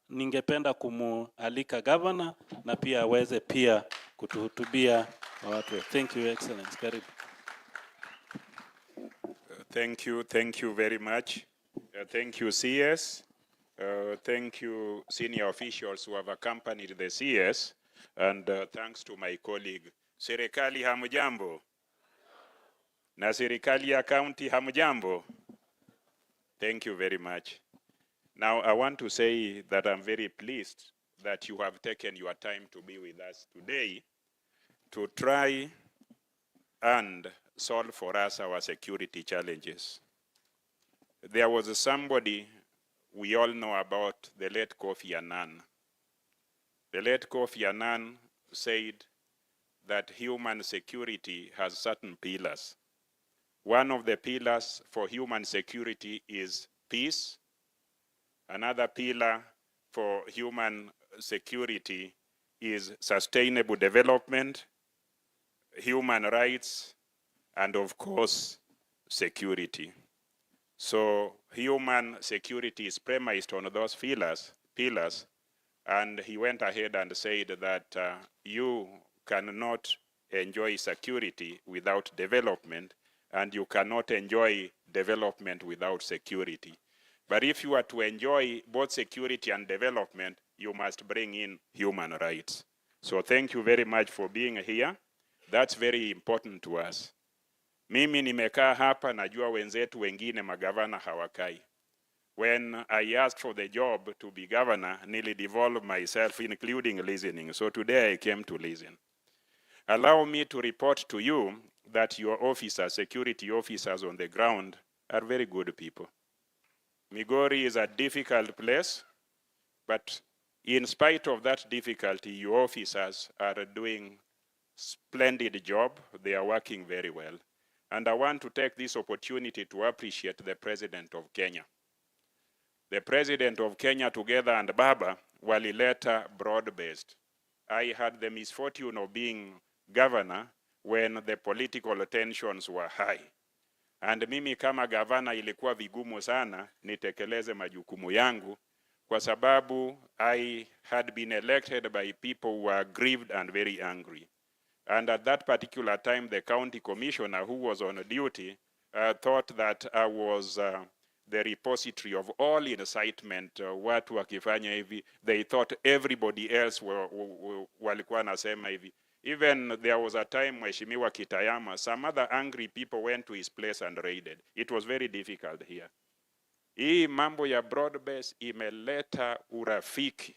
Ningependa kumualika governor na pia aweze pia kutuhutubia watu. Thank you, Excellency. Karibu. Thank you very much. Thank you, CS. Thank you, senior officials who have accompanied the CS. And thanks to my colleague. Serikali hamujambo? Na serikali ya county hamujambo? Thank you very much. Now, I want to say that I'm very pleased that you have taken your time to be with us today to try and solve for us our security challenges. There was somebody we all know about, the late Kofi Annan. The late Kofi Annan said that human security has certain pillars. One of the pillars for human security is peace. Another pillar for human security is sustainable development, human rights, and of course, security. So human security is premised on those pillars, and he went ahead and said that you cannot enjoy security without development, and you cannot enjoy development without security. But if you are to enjoy both security and development, you must bring in human rights. So thank you very much for being here. That's very important to us. Mimi nimekaa hapa, najua wenzetu wengine magavana hawakai. When I asked for the job to be governor, nearly devolved myself, including listening. So today I came to listen. Allow me to report to you that your officers, security officers on the ground, are very good people. Migori is a difficult place, but in spite of that difficulty, your officers are doing splendid job. They are working very well. And I want to take this opportunity to appreciate the President of Kenya. The President of Kenya, together and Baba, walileta broad-based. I had the misfortune of being governor when the political tensions were high. And mimi kama gavana ilikuwa vigumu sana nitekeleze majukumu yangu kwa sababu I had been elected by people who were grieved and very angry. And at that particular time, the county commissioner who was on duty thought that I was the repository of all incitement. Watu wakifanya hivi, they thought everybody else walikuwa nasema hivi. Even there was a time Mheshimiwa Kitayama, some other angry people went to his place and raided. It was very difficult here. Hii mambo ya broad-based imeleta urafiki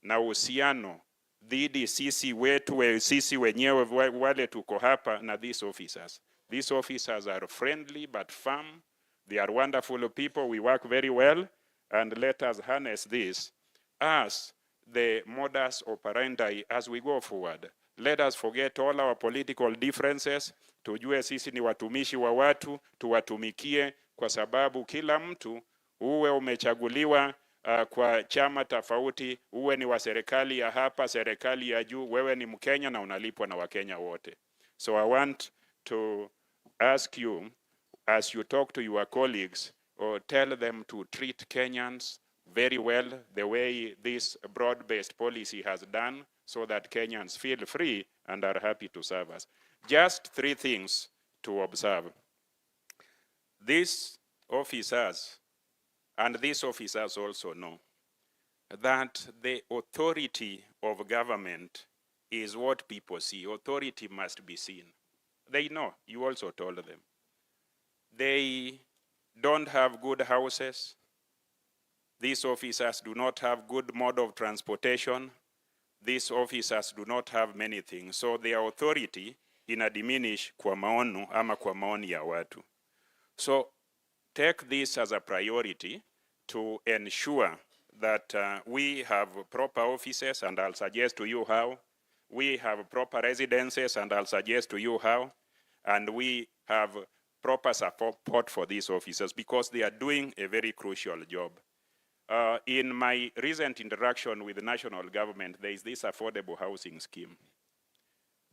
na uhusiano dhidi sisi wenyewe wale tuko hapa na these officers. These officers are friendly but firm. They are wonderful people. We work very well. And let us harness this as the modus operandi as we go forward. Let us forget all our political differences. Tujue sisi ni watumishi wa watu, tuwatumikie kwa sababu kila mtu uwe umechaguliwa kwa chama tofauti, uwe ni wa serikali ya hapa, serikali ya juu, wewe ni Mkenya na unalipwa na Wakenya wote. So I want to ask you, as you talk to your colleagues, or tell them to treat Kenyans very well the way this broad-based policy has done, so that Kenyans feel free and are happy to serve us. Just 3 things to observe. These officers, and these officers also know, that the authority of government is what people see. Authority must be seen. They know, you also told them. They don't have good houses. These officers do not have good mode of transportation. These officers do not have many things. So their authority ina diminish kwa maono ama kwa maoni ya watu. So take this as a priority to ensure that we have proper offices, and I'll suggest to you how. We have proper residences, and I'll suggest to you how. And we have proper support for these officers because they are doing a very crucial job. In my recent interaction with the national government, there is this affordable housing scheme.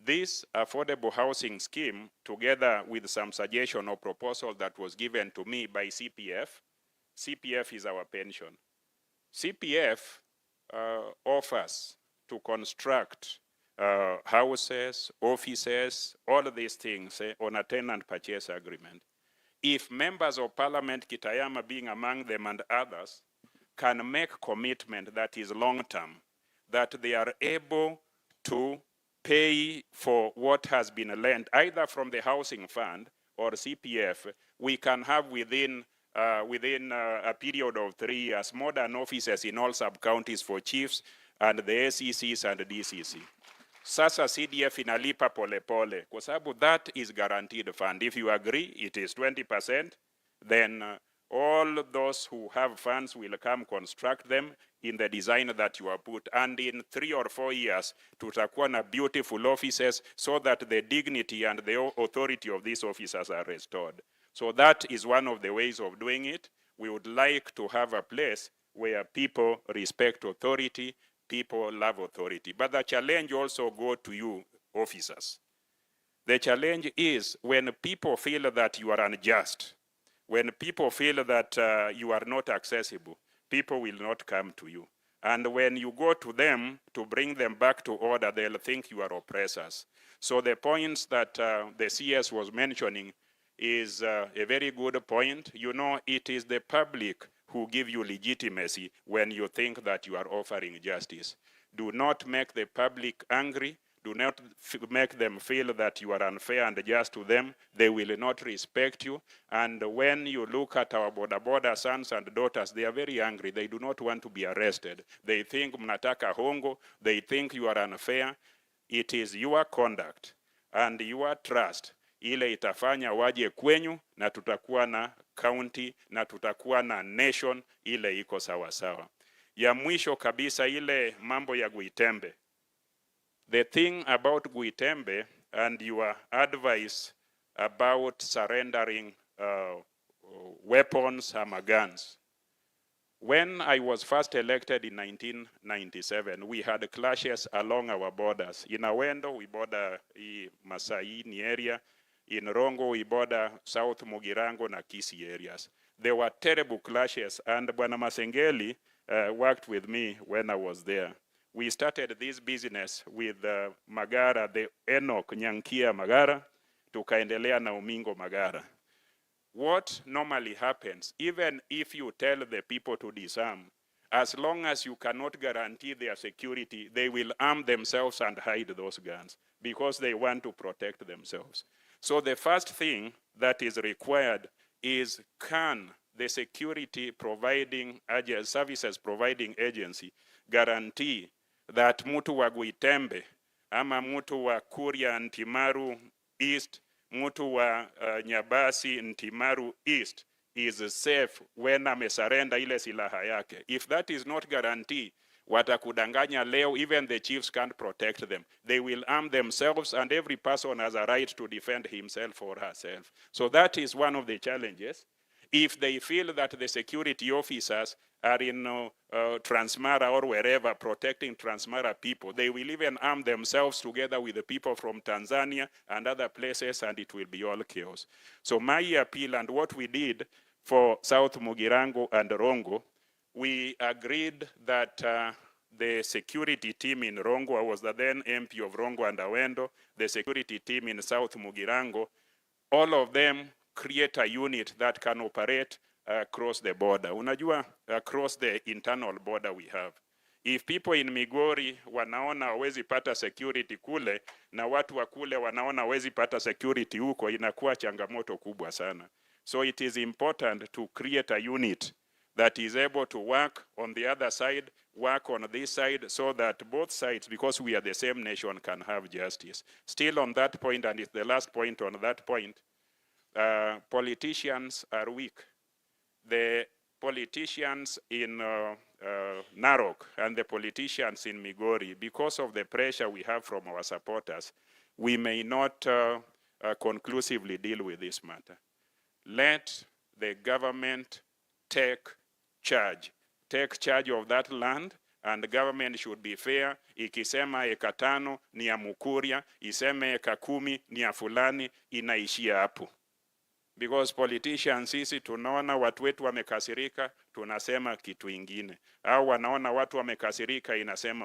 This affordable housing scheme, together with some suggestion or proposal that was given to me by CPF, CPF is our pension. CPF offers to construct houses, offices, all of these things on a tenant purchase agreement. If members of parliament, Kitayama being among them and others, can make commitment that is long-term, that they are able to pay for what has been lent, either from the housing fund or CPF, we can have within a period of 3 years, modern offices in all sub-counties for chiefs and the ACCs and the DCC. Sasa CDF inalipa pole, kwa sababu that is guaranteed fund. If you agree, it is 20%, then all those who have funds will come construct them in the design that you have put. And in 3 or 4 years, tutakuwa na beautiful offices so that the dignity and the authority of these officers are restored. So that is one of the ways of doing it. We would like to have a place where people respect authority, people love authority. But the challenge also goes to you, officers. The challenge is when people feel that you are unjust, when people feel that you are not accessible, people will not come to you. And when you go to them to bring them back to order, they'll think you are oppressors. So the points that the CS was mentioning is a very good point. You know, it is the public who give you legitimacy when you think that you are offering justice. Do not make the public angry. Do not make them feel that you are unfair and just to them. They will not respect you. And when you look at our border sons and daughters, they are very angry. They do not want to be arrested. They think mnataka hongo. They think you are unfair. It is your conduct and your trust ile itafanya waje kwenyu na tutakuwa na county na tutakuwa na nation ile iko sawa sawa. Ya mwisho kabisa ile mambo ya Guitembe. The thing about Guitembe and your advice about surrendering weapons and guns. When I was first elected in 1997, we had clashes along our borders. In Awendo, we border Masaini area. In Rongo, we border South Mugirango na Kisii areas. There were terrible clashes, and Bwana Masengeli worked with me when I was there. We started this business with Magara, the Enoch Nyankia Magara, tukaendelea na Umingo Magara. What normally happens, even if you tell the people to disarm, as long as you cannot guarantee their security, they will arm themselves and hide those guns because they want to protect themselves. So the first thing that is required is, can the security providing services providing agency guarantee that mtu wa Guitembe ama mtu wa Kuria Ntimaru East, mtu wa Nyabasi Ntimaru East is safe when amesurrender ile silaha yake? If that is not guaranteed, watakudanganya leo, even the chiefs can't protect them. They will arm themselves, and every person has a right to defend himself or herself. So that is one of the challenges. If they feel that the security officers are in Transmara or wherever protecting Transmara people, they will even arm themselves together with the people from Tanzania and other places, and it will be all chaos. So my appeal, and what we did for South Mugirango and Rongo, we agreed that the security team in Rongo, I was the then MP of Rongo and Awendo, the security team in South Mugirango, all of them create a unit that can operate across the border. Unajua, across the internal border we have. If people in Migori wanaona hawezi pata security kule, na watu wa kule wanaona hawezi pata security huko, inakuwa changamoto kubwa sana. So it is important to create a unit that is able to work on the other side, work on this side, so that both sides, because we are the same nation, can have justice. Still on that point, and it's the last point on that point, politicians are weak. The politicians in Narok and the politicians in Migori, because of the pressure we have from our supporters, we may not conclusively deal with this matter. Let the government take charge of that land, and the government should be fair. Ikisema eka 5 ni ya Mukuria, iseme eka 10 ni ya fulani, inaishia hapo. because politicians sisi tunaona watu wetu wamekasirika, tunasema kitu ingine, au wanaona watu wamekasirika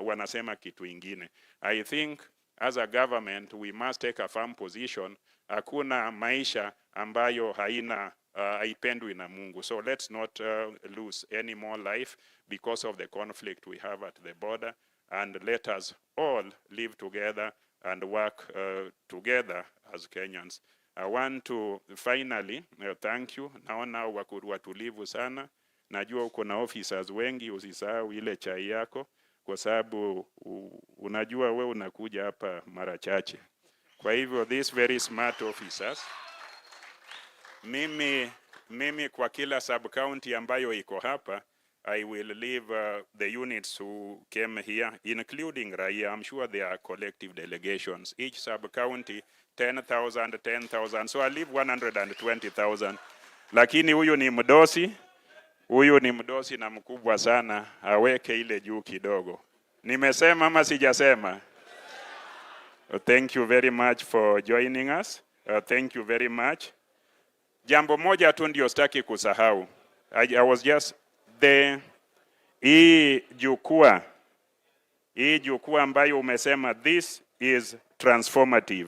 wanasema kitu ingine. I think as a government we must take a firm position. Hakuna maisha ambayo haipendwi na Mungu. So let's not lose any more life because of the conflict we have at the border, and let us all live together and work together as Kenyans. I want to finally thank you. Naona watulivu sana. Najua uko na officers wengi, usisahau ile chai yako kwa sababu unajua we unakuja hapa mara chache. Kwa hivyo these very smart officers, mimi kwa kila sub county ambayo iko hapa, I will leave the units who came here, including Raia. I'm sure they are collective delegations. Each sub-county, 10,000. So I leave 120,000. Lakini huyu ni mdosi na mkubwa sana, aweke ile juu kidogo. Nimesema ama sijasema? Thank you very much for joining us. Thank you very much. Jambo moja tu ndio sitaki kusahau. I was just hii jukwaa ambayo umesema this is transformative.